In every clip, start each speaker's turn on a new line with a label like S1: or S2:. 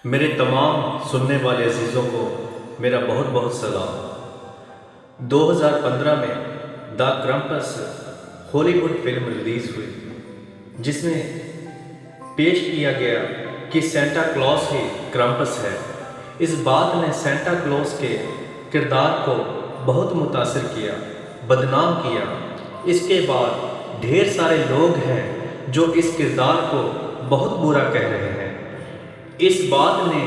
S1: میرے تمام سننے والے عزیزوں کو میرا بہت بہت سلام۔ 2015 میں دا کرمپس ہالی ووڈ فلم ریلیز ہوئی جس میں پیش کیا گیا کہ سینٹا کلاus ہی کرمپس ہے۔ اس بات نے سینٹا کلاus کے کردار کو بہت متاثر کیا، بدنام کیا۔ اس کے بعد ڈھیر سارے لوگ ہیں جو اس کردار کو بہت برا کہہ رہے ہیں۔ اس بات نے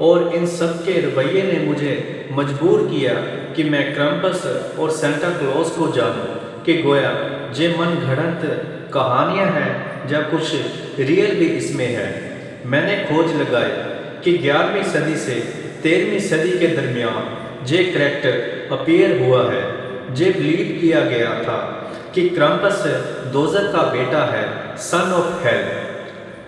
S1: اور ان سب کے رویے نے مجھے مجبور کیا کہ میں کرمپس اور سینٹا کلاus کو جانوں کہ گویا یہ من گھڑنت کہانیاں ہیں یا کچھ ریئل بھی اس میں ہے۔ میں نے کھوج لگائی کہ 11ویں صدی سے 13ویں صدی کے درمیان یہ کریکٹر اپیئر ہوا ہے۔ یہ بلیو کیا گیا تھا کہ کرمپس دوزخ کا بیٹا ہے، سن آف ہیل۔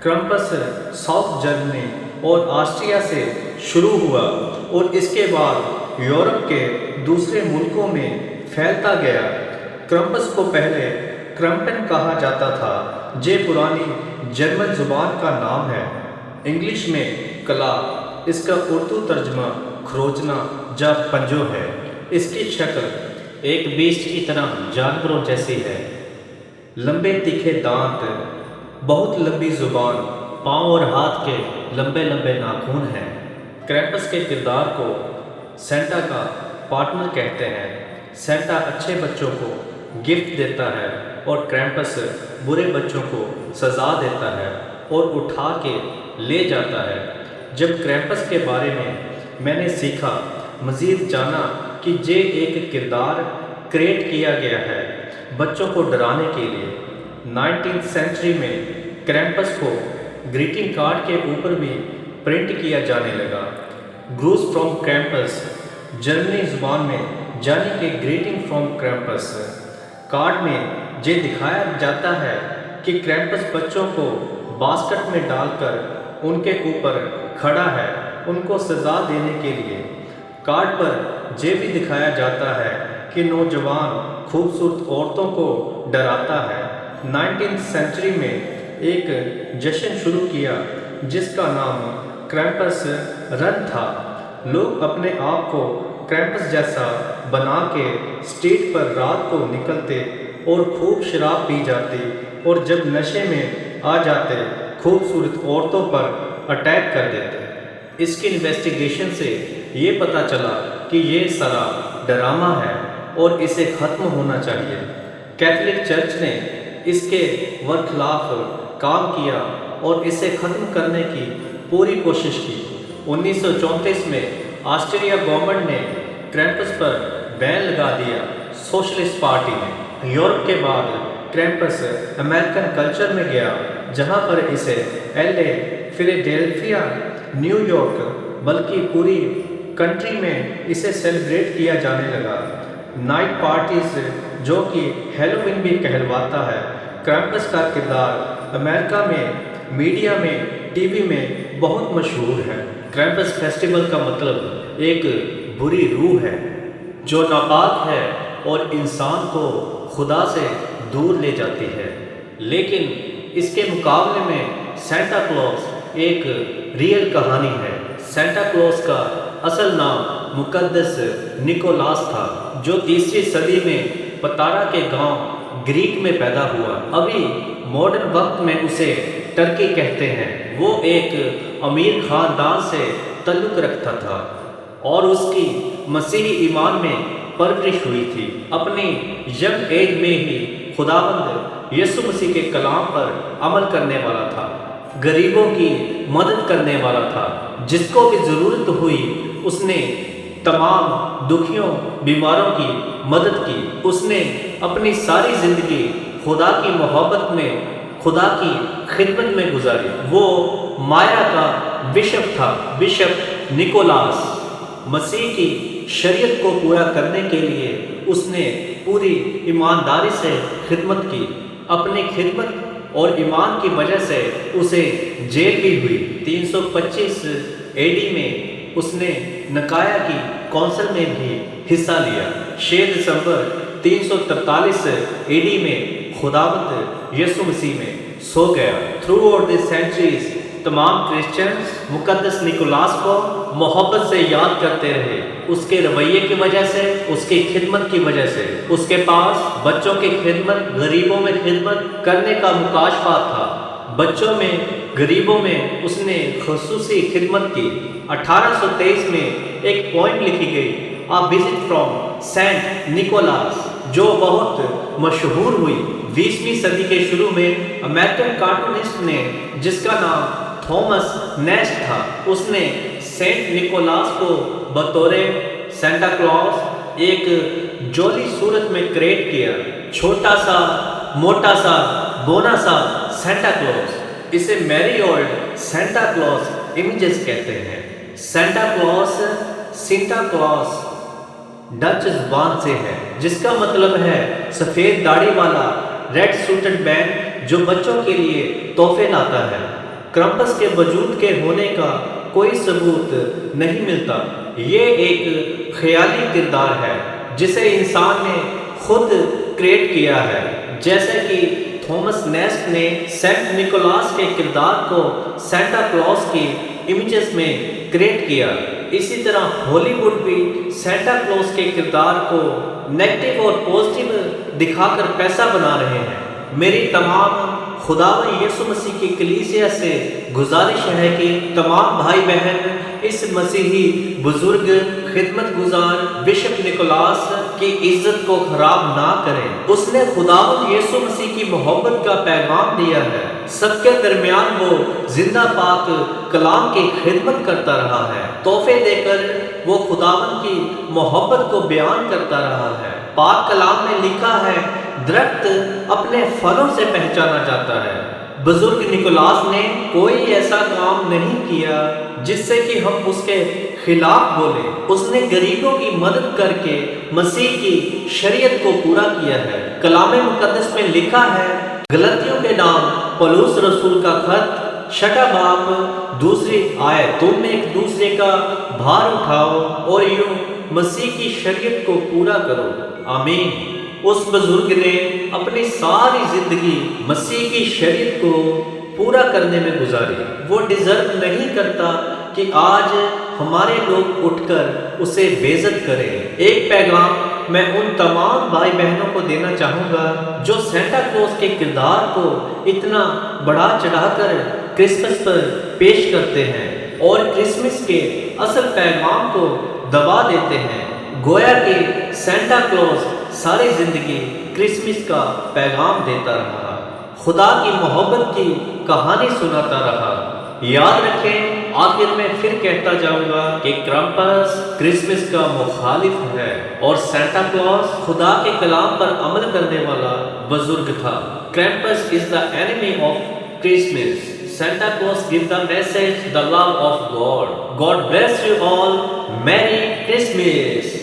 S1: کرمپس ساؤتھ جرمنی اور آسٹریا سے شروع ہوا اور اس کے بعد یورپ کے دوسرے ملکوں میں پھیلتا گیا۔ کرمپس کو پہلے کرمپن کہا جاتا تھا۔ یہ پرانی جرمن زبان کا نام ہے، انگلش میں کلا۔ اس کا اردو ترجمہ کھروچنا یا پنجو ہے۔ اس کی شکل ایک بیسٹ کی طرح جانوروں جیسی ہے، لمبے تیکھے دانت، بہت لمبی زبان، پاؤں اور ہاتھ کے لمبے لمبے ناخن ہیں۔ کرمپس کے کردار کو سینٹا کا پارٹنر کہتے ہیں۔ سینٹا اچھے بچوں کو گفٹ دیتا ہے اور کرمپس برے بچوں کو سزا دیتا ہے اور اٹھا کے لے جاتا ہے۔ جب کرمپس کے بارے میں نے سیکھا، مزید جانا کہ یہ ایک کردار کریٹ کیا گیا ہے بچوں کو ڈرانے کے لیے۔ 19th سینچری میں کرمپس کو گریٹنگ کارڈ کے اوپر بھی پرنٹ کیا جانے لگا۔ گروز فرام کرمپس جرمنی زبان میں یعنی کہ گریٹنگ فرام کرمپس۔ کارڈ میں یہ دکھایا جاتا ہے کہ کرمپس بچوں کو باسکٹ میں ڈال کر ان کے اوپر کھڑا ہے ان کو سزا دینے کے لیے۔ کارڈ پر یہ بھی دکھایا جاتا ہے کہ نوجوان خوبصورت عورتوں کو ڈراتا ہے۔ 19th سینچری میں ایک جشن شروع کیا جس کا نام کرمپس رن تھا۔ لوگ اپنے آپ کو کرمپس جیسا بنا کے اسٹریٹ پر رات کو نکلتے اور خوب شراب پی جاتے اور جب نشے میں آ جاتے خوبصورت عورتوں پر اٹیک کر دیتے۔ اس کی انویسٹیگیشن سے یہ پتہ چلا کہ یہ سارا ڈرامہ ہے اور اسے ختم ہونا چاہیے۔ کیتھولک چرچ نے اس کے ورخلاف کام کیا اور اسے ختم کرنے کی پوری کوشش کی۔ 1934 میں آسٹریا گورنمنٹ نے کرمپس پر بین لگا دیا۔ سوشلسٹ پارٹی نے یورپ کے بعد کرمپس امریکن کلچر میں گیا جہاں پر اسے LA، فیلاڈیلفیا، نیو یارک بلکہ پوری کنٹری میں اسے سیلیبریٹ کیا جانے لگا۔ نائٹ پارٹیز جو کہ ہیلووین بھی کہلواتا ہے۔ کرمپس کا کردار امریکہ میں میڈیا میں ٹی وی میں بہت مشہور ہے۔ کرمپس فیسٹیول کا مطلب ایک بری روح ہے جو ناپاک ہے اور انسان کو خدا سے دور لے جاتی ہے۔ لیکن اس کے مقابلے میں سینٹا کلاus ایک ریئل کہانی ہے۔ سینٹا کلاus کا اصل نام مقدس نکولاس تھا جو 3ری صدی میں پتارا کے گاؤں گریک میں پیدا ہوا۔ ابھی ماڈرن وقت میں اسے ٹرکی کہتے ہیں۔ وہ ایک امیر خاندان سے تعلق رکھتا تھا اور اس کی مسیحی ایمان میں پرورش ہوئی تھی۔ اپنی ینگ ایج میں ہی خداوند یسوع مسیح کے کلام پر عمل کرنے والا تھا، غریبوں کی مدد کرنے والا تھا۔ جس کو بھی ضرورت ہوئی اس نے تمام دکھیوں بیماروں کی مدد کی۔ اس نے اپنی ساری زندگی خدا کی محبت میں، خدا کی خدمت میں گزاری۔ وہ مایا کا بشپ تھا، بشپ نکولاس۔ مسیح کی شریعت کو پورا کرنے کے لیے اس نے پوری ایمانداری سے خدمت کی۔ اپنی خدمت اور ایمان کی وجہ سے اسے جیل بھی ہوئی۔ 325 AD میں اس نے نکایا کی کونسل میں بھی حصہ لیا۔ 6 دسمبر 343 AD میں خداوند یسوع مسیح میں سو گیا۔ تھرو آؤٹ دی سینچریز تمام کرسچنز مقدس نکولاس کو محبت سے یاد کرتے رہے، اس کے رویے کی وجہ سے، اس کی خدمت کی وجہ سے۔ اس کے پاس بچوں کی خدمت، غریبوں میں خدمت کرنے کا مکاشفہ تھا۔ بچوں میں، غریبوں میں اس نے خصوصی خدمت کی۔ 1823 میں ایک پوائم لکھی گئی، A visit from Saint Nicholas, جو بہت مشہور ہوئی۔ 20ویں صدی کے شروع میں امریکن کارٹونسٹ نے، جس کا نام تھامس نیسٹ تھا، اس نے سینٹ نکولاس کو بطور سینٹا کلاس ایک جولی صورت میں کریٹ کیا، چھوٹا سا، موٹا سا، بونا سا سینٹا کلاس۔ اسے میری اولڈ سینٹا کلاس امیجز کہتے ہیں۔ Santa class, Santa class Dutch زبان سے ہے، جس کا مطلب ہے سفید داڑھی والا ریڈ سوٹڈ مین جو بچوں کے لیے تحفے لاتا ہے۔ کرمپس کے وجود کے ہونے کا کوئی ثبوت نہیں ملتا۔ یہ ایک خیالی کردار ہے جسے انسان نے خود کریٹ کیا ہے، جیسے کہ تھامس نیسٹ نے سینٹ نکولاس کے کردار کو سینٹا کلاس کی امیجز میں کریٹ کیا۔ اسی طرح ہالی ووڈ بھی سینٹا کلاس کے کردار کو نیگیٹو اور پازیٹیو دکھا کر پیسہ بنا رہے ہیں۔ میری تمام خداوند یسوع مسیح کی کلیسیا سے گزارش ہے کہ تمام بھائی بہن اس مسیحی بزرگ خدمت گزار بشپ نکولاس کی عزت کو خراب نہ کریں۔ اس نے خداوند یسوع مسیح کی محبت کا پیغام دیا ہے۔ سب کے درمیان وہ زندہ پاک کلام کی خدمت کرتا رہا ہے۔ تحفے دے کر وہ خداوند کی محبت کو بیان کرتا رہا ہے۔ پاک کلام میں لکھا ہے، درخت اپنے پھلوں سے پہچانا جاتا ہے۔ بزرگ نکولاس نے کوئی ایسا کام نہیں کیا جس سے کہ ہم اس کے خلاف بولیں۔ اس نے غریبوں کی مدد کر کے مسیح کی شریعت کو پورا کیا ہے۔ کلام مقدس میں لکھا ہے، غلطیوں کے نام پولس رسول کا خط، 6 باب 2 آیت، تم ایک دوسرے کا بھار اٹھاؤ اور یوں مسیح کی شریعت کو پورا کرو۔ آمین۔ اس بزرگ نے اپنی ساری زندگی مسیح کی شریعت کو پورا کرنے میں گزاری۔ وہ ڈیزرو نہیں کرتا کہ آج ہمارے لوگ اٹھ کر اسے بے عزت کریں۔ ایک پیغام میں ان تمام بھائی بہنوں کو دینا چاہوں گا جو سینٹا کلاس کے کردار کو اتنا بڑھا چڑھا کر کرسمس پر پیش کرتے ہیں اور کرسمس کے اصل پیغام کو دبا دیتے ہیں، گویا کہ سینٹا کلاس ساری زندگی کرسمس کا پیغام دیتا رہا، خدا کی محبت کی کہانی سناتا رہا۔ یاد رکھیں، آخر میں پھر کہتا جاؤں گا کہ کرمپس کرسمس کا مخالف ہے اور سینٹا کلاس خدا کے کلام پر عمل کرنے والا بزرگ تھا۔ کرمپس is the enemy of Christmas. Santa Claus gives the message, the love of God. God bless you all. Merry Christmas.